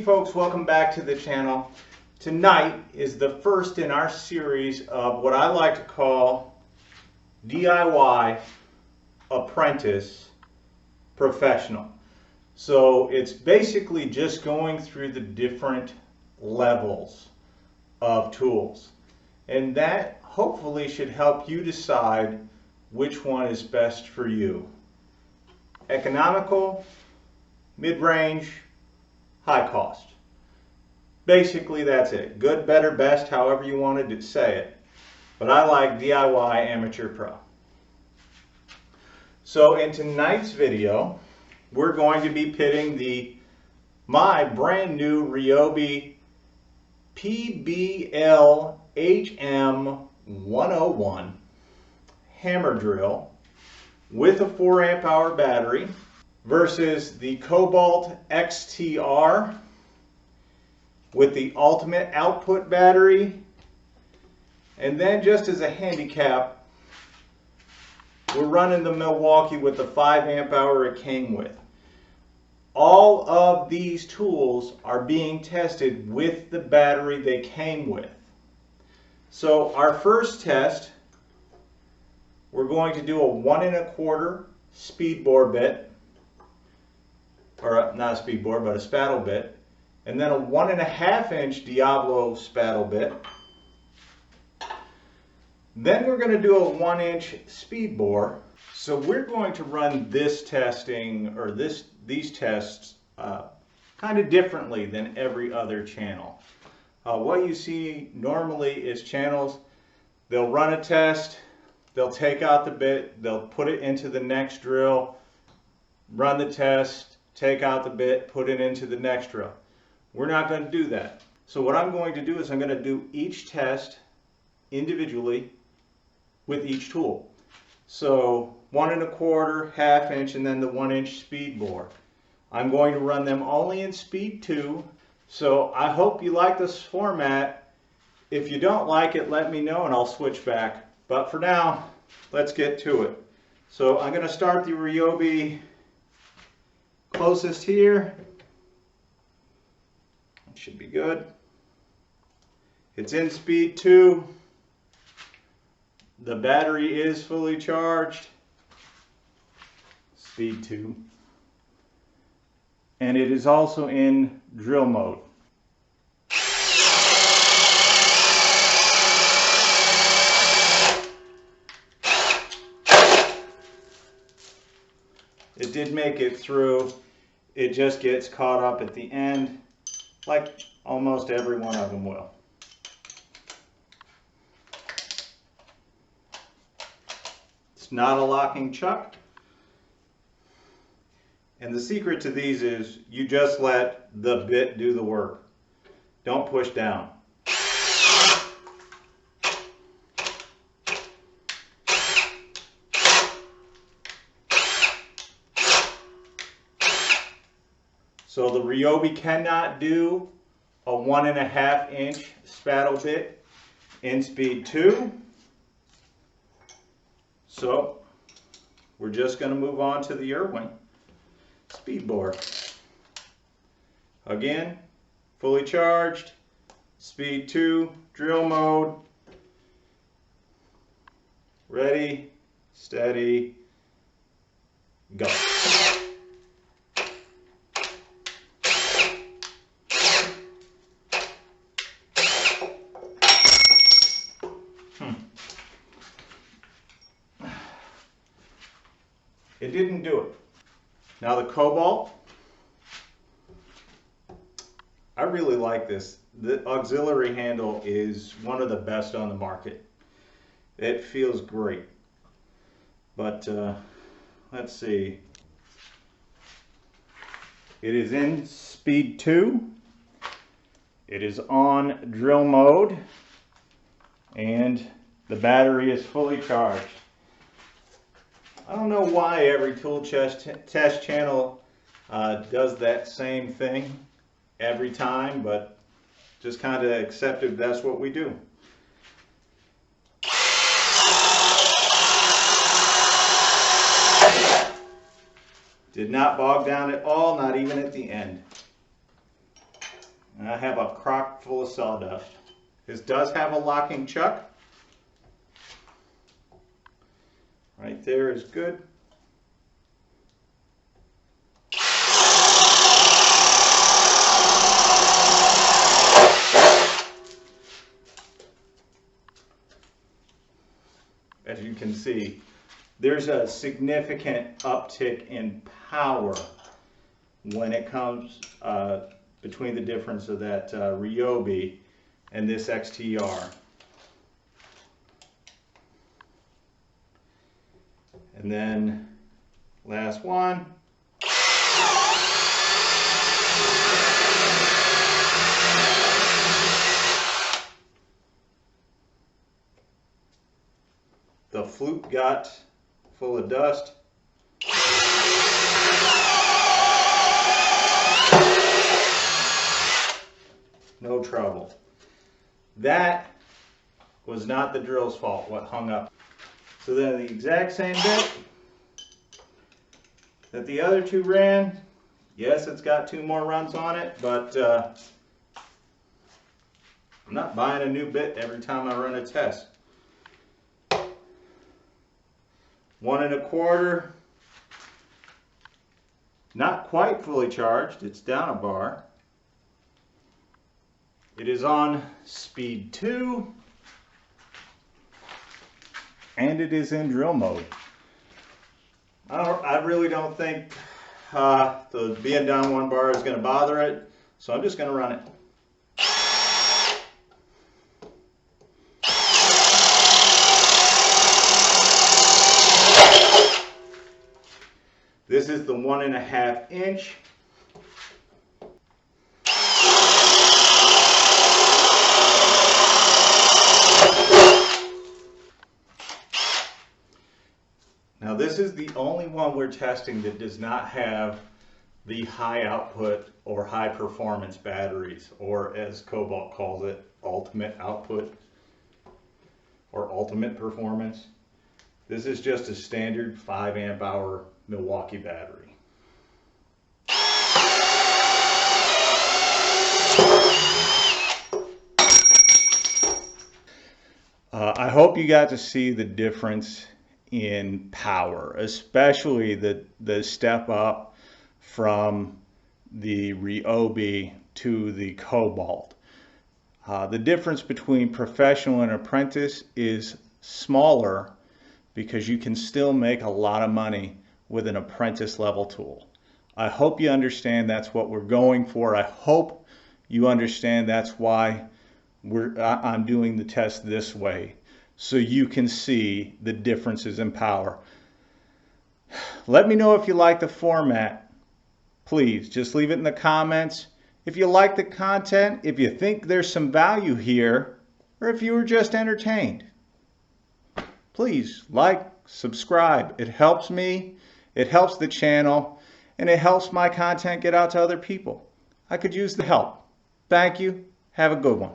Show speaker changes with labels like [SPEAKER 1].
[SPEAKER 1] Hey folks, welcome back to the channel. Tonight is the first in our series of what I like to call DIY Apprentice Professional. So it's basically just going through the different levels of tools. And that hopefully should help you decide which one is best for you. Economical, mid-range, high cost. Basically that's it. Good, better, best, however you wanted to say it. But I like DIY Amateur Pro. So in tonight's video, we're going to be pitting my brand new Ryobi PBL HM101 hammer drill with a 4 amp hour battery versus the Kobalt XTR with the ultimate output battery. And then just as a handicap, we're running the Milwaukee with the 5 amp hour it came with. All of these tools are being tested with the battery they came with. So our first test, we're going to do a 1 1/4 speed bore bit, or not a speed bore, but a spattle bit, and then a 1 1/2 inch Diablo spattle bit. Then we're going to do a 1 inch speed bore. So we're going to run this testing, or these tests kind of differently than every other channel. What you see normally is channels, they'll run a test, they'll take out the bit, they'll put it into the next drill, run the test, take out the bit, put it into the next drill. We're not going to do that. So what I'm going to do is I'm going to do each test individually with each tool. So 1 1/4, 1/2 inch, and then the 1 inch speed bore. I'm going to run them only in speed 2. So I hope you like this format. If you don't like it, let me know and I'll switch back. But for now, let's get to it. So I'm going to start the Ryobi closest here. It should be good. It's in speed 2. The battery is fully charged. Speed 2. And it is also in drill mode. It did make it through. It just gets caught up at the end, like almost every one of them will. It's not a locking chuck. And the secret to these is you just let the bit do the work. Don't push down. So the Ryobi cannot do a 1 1/2 inch spattle bit in speed 2. So we're just going to move on to the Irwin speed bore. Again, fully charged, speed 2, drill mode. Ready, steady, go. It didn't do it. Now the Kobalt, I really like this. The auxiliary handle is one of the best on the market. It feels great. But let's see. It is in speed 2. It is on drill mode. And the battery is fully charged. I don't know why every tool test channel does that same thing every time, but just kind of accepted that's what we do. Did not bog down at all, not even at the end. And I have a crock full of sawdust. This does have a locking chuck. Right there is good. As you can see, there's a significant uptick in power when it comes between the difference of that Ryobi and this XTR. And then last one. The flute got full of dust. No trouble. That was not the drill's fault, what hung up. So then the exact same bit that the other two ran. Yes, it's got 2 more runs on it, but I'm not buying a new bit every time I run a test. 1 1/4, not quite fully charged, it's down a bar. It is on speed 2, and it is in drill mode. I really don't think the being down 1 bar is going to bother it, so I'm just going to run it. This is the 1.5 inch. Now this is the only one we're testing that does not have the high output or high performance batteries, or as Kobalt calls it, ultimate output or ultimate performance. This is just a standard 5 amp hour Milwaukee battery. I hope you got to see the difference in power, especially the step up from the Ryobi to the Kobalt. The difference between professional and apprentice is smaller because you can still make a lot of money with an apprentice level tool. I hope you understand that's what we're going for. I hope you understand that's why I'm doing the test this way, so you can see the differences in power. Let me know if you like the format. Please just leave it in the comments. If you like the content, if you think there's some value here, or if you were just entertained, please like, subscribe. It helps me, it helps the channel, and it helps my content get out to other people. I could use the help. Thank you. Have a good one.